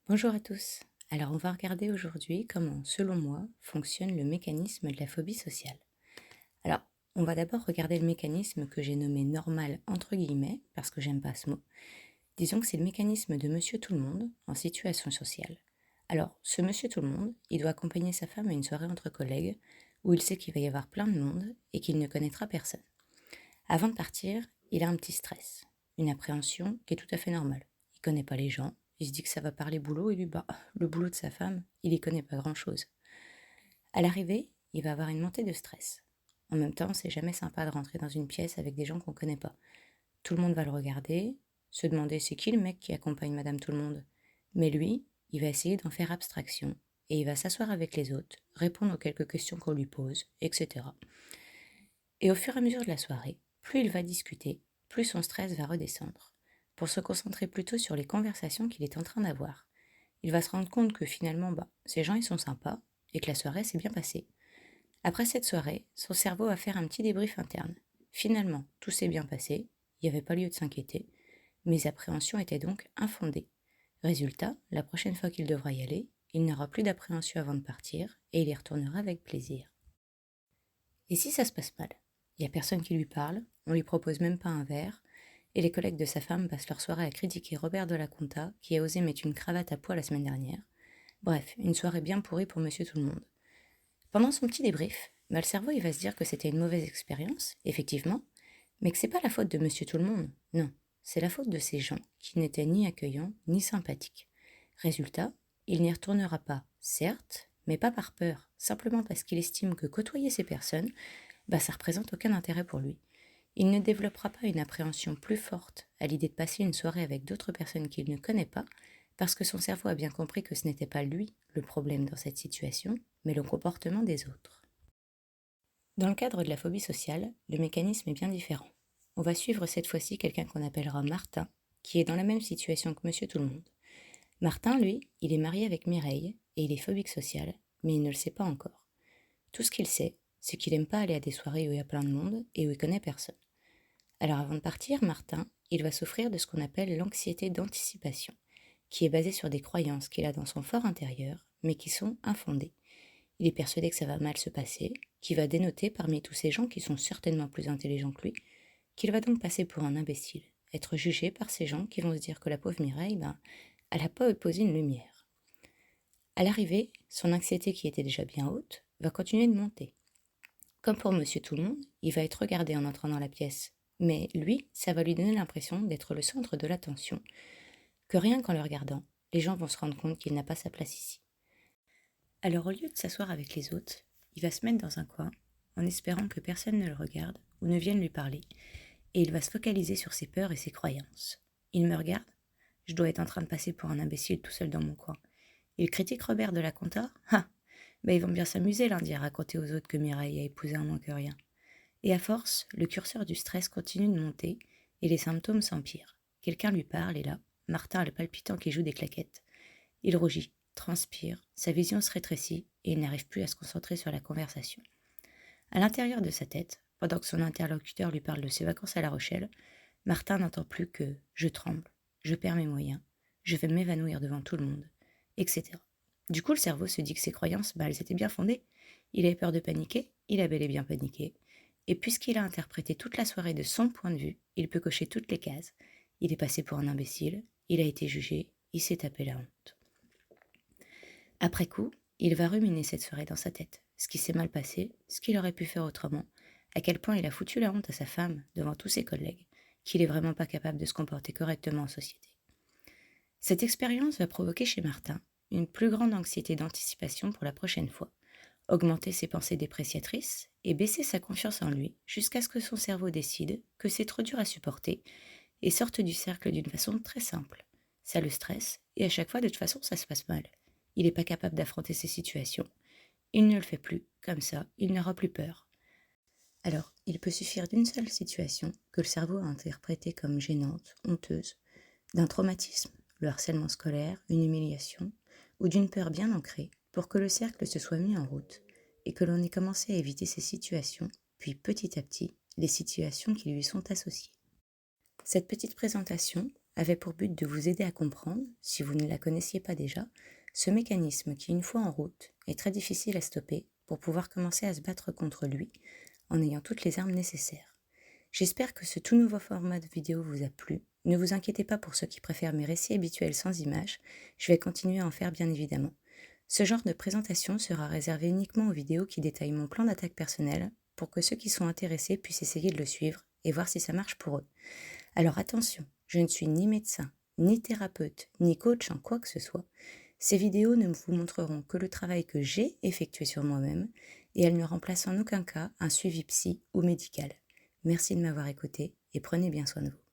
Bonjour à tous. Alors on va regarder aujourd'hui comment, selon moi, fonctionne le mécanisme de la phobie sociale. Alors, on va d'abord regarder le mécanisme que j'ai nommé normal entre guillemets, parce que j'aime pas ce mot. Disons que c'est le mécanisme de Monsieur Tout-le-Monde en situation sociale. Alors, ce Monsieur Tout-le-Monde, il doit accompagner sa femme à une soirée entre collègues, où il sait qu'il va y avoir plein de monde et qu'il ne connaîtra personne. Avant de partir, il a un petit stress, une appréhension qui est tout à fait normale. Il connaît pas les gens, il se dit que ça va parler boulot et lui, bah, le boulot de sa femme, il y connaît pas grand-chose. À l'arrivée, il va avoir une montée de stress. En même temps, c'est jamais sympa de rentrer dans une pièce avec des gens qu'on connaît pas. Tout le monde va le regarder, se demander c'est qui le mec qui accompagne Madame Tout-le-Monde. Mais lui, il va essayer d'en faire abstraction et il va s'asseoir avec les autres, répondre aux quelques questions qu'on lui pose, etc. Et au fur et à mesure de la soirée, plus il va discuter, plus son stress va redescendre, pour se concentrer plutôt sur les conversations qu'il est en train d'avoir. Il va se rendre compte que finalement, ces gens ils sont sympas, et que la soirée s'est bien passée. Après cette soirée, son cerveau va faire un petit débrief interne. Finalement, tout s'est bien passé, il n'y avait pas lieu de s'inquiéter, mes appréhensions étaient donc infondées. Résultat, la prochaine fois qu'il devra y aller, il n'aura plus d'appréhension avant de partir, et il y retournera avec plaisir. Et si ça se passe mal? Il n'y a personne qui lui parle, on lui propose même pas un verre, et les collègues de sa femme passent leur soirée à critiquer Robert de la Conta, qui a osé mettre une cravate à pois la semaine dernière. Bref, une soirée bien pourrie pour Monsieur Tout-le-Monde. Pendant son petit débrief, le cerveau il va se dire que c'était une mauvaise expérience, effectivement, mais que c'est pas la faute de Monsieur Tout-le-Monde, non, c'est la faute de ces gens qui n'étaient ni accueillants ni sympathiques. Résultat, il n'y retournera pas, certes, mais pas par peur, simplement parce qu'il estime que côtoyer ces personnes ça représente aucun intérêt pour lui. Il ne développera pas une appréhension plus forte à l'idée de passer une soirée avec d'autres personnes qu'il ne connaît pas, parce que son cerveau a bien compris que ce n'était pas lui le problème dans cette situation, mais le comportement des autres. Dans le cadre de la phobie sociale, le mécanisme est bien différent. On va suivre cette fois-ci quelqu'un qu'on appellera Martin, qui est dans la même situation que Monsieur Tout-le-Monde. Martin, lui, il est marié avec Mireille, et il est phobique social, mais il ne le sait pas encore. Tout ce qu'il sait, c'est qu'il aime pas aller à des soirées où il y a plein de monde et où il connaît personne. Alors avant de partir, Martin, il va souffrir de ce qu'on appelle l'anxiété d'anticipation, qui est basée sur des croyances qu'il a dans son fort intérieur, mais qui sont infondées. Il est persuadé que ça va mal se passer, qu'il va dénoter parmi tous ces gens qui sont certainement plus intelligents que lui, qu'il va donc passer pour un imbécile, être jugé par ces gens qui vont se dire que la pauvre Mireille, elle n'a pas opposé une lumière. À l'arrivée, son anxiété qui était déjà bien haute, va continuer de monter. Comme pour Monsieur Tout-le-Monde, il va être regardé en entrant dans la pièce. Mais lui, ça va lui donner l'impression d'être le centre de l'attention, que rien qu'en le regardant, les gens vont se rendre compte qu'il n'a pas sa place ici. Alors au lieu de s'asseoir avec les autres, il va se mettre dans un coin, en espérant que personne ne le regarde ou ne vienne lui parler, et il va se focaliser sur ses peurs et ses croyances. Il me regarde, je dois être en train de passer pour un imbécile tout seul dans mon coin. Il critique Robert de la Conta. Ah, ils vont bien s'amuser lundi à raconter aux autres que Mireille a épousé un moins que rien. Et à force, le curseur du stress continue de monter et les symptômes s'empirent. Quelqu'un lui parle et là, Martin a le palpitant qui joue des claquettes. Il rougit, transpire, sa vision se rétrécit et il n'arrive plus à se concentrer sur la conversation. À l'intérieur de sa tête, pendant que son interlocuteur lui parle de ses vacances à La Rochelle, Martin n'entend plus que je tremble, je perds mes moyens, je vais m'évanouir devant tout le monde, etc. Du coup, le cerveau se dit que ses croyances, elles étaient bien fondées. Il avait peur de paniquer, il a bel et bien paniqué. Et puisqu'il a interprété toute la soirée de son point de vue, il peut cocher toutes les cases. Il est passé pour un imbécile, il a été jugé, il s'est tapé la honte. Après coup, il va ruminer cette soirée dans sa tête, ce qui s'est mal passé, ce qu'il aurait pu faire autrement, à quel point il a foutu la honte à sa femme devant tous ses collègues, qu'il est vraiment pas capable de se comporter correctement en société. Cette expérience va provoquer chez Martin une plus grande anxiété d'anticipation pour la prochaine fois, augmenter ses pensées dépréciatrices et baisser sa confiance en lui jusqu'à ce que son cerveau décide que c'est trop dur à supporter et sorte du cercle d'une façon très simple. Ça le stresse et à chaque fois de toute façon ça se passe mal. Il n'est pas capable d'affronter ces situations. Il ne le fait plus, comme ça, il n'aura plus peur. Alors, il peut suffire d'une seule situation que le cerveau a interprétée comme gênante, honteuse, d'un traumatisme, le harcèlement scolaire, une humiliation, ou d'une peur bien ancrée, pour que le cercle se soit mis en route, et que l'on ait commencé à éviter ces situations, puis petit à petit, les situations qui lui sont associées. Cette petite présentation, avait pour but de vous aider à comprendre, si vous ne la connaissiez pas déjà, ce mécanisme qui, une fois en route, est très difficile à stopper pour pouvoir commencer à se battre contre lui en ayant toutes les armes nécessaires. J'espère que ce tout nouveau format de vidéo vous a plu. Ne vous inquiétez pas pour ceux qui préfèrent mes récits habituels sans images, je vais continuer à en faire bien évidemment. Ce genre de présentation sera réservé uniquement aux vidéos qui détaillent mon plan d'attaque personnel pour que ceux qui sont intéressés puissent essayer de le suivre et voir si ça marche pour eux. Alors attention, je ne suis ni médecin, ni thérapeute, ni coach en quoi que ce soit. Ces vidéos ne vous montreront que le travail que j'ai effectué sur moi-même et elles ne remplacent en aucun cas un suivi psy ou médical. Merci de m'avoir écouté et prenez bien soin de vous.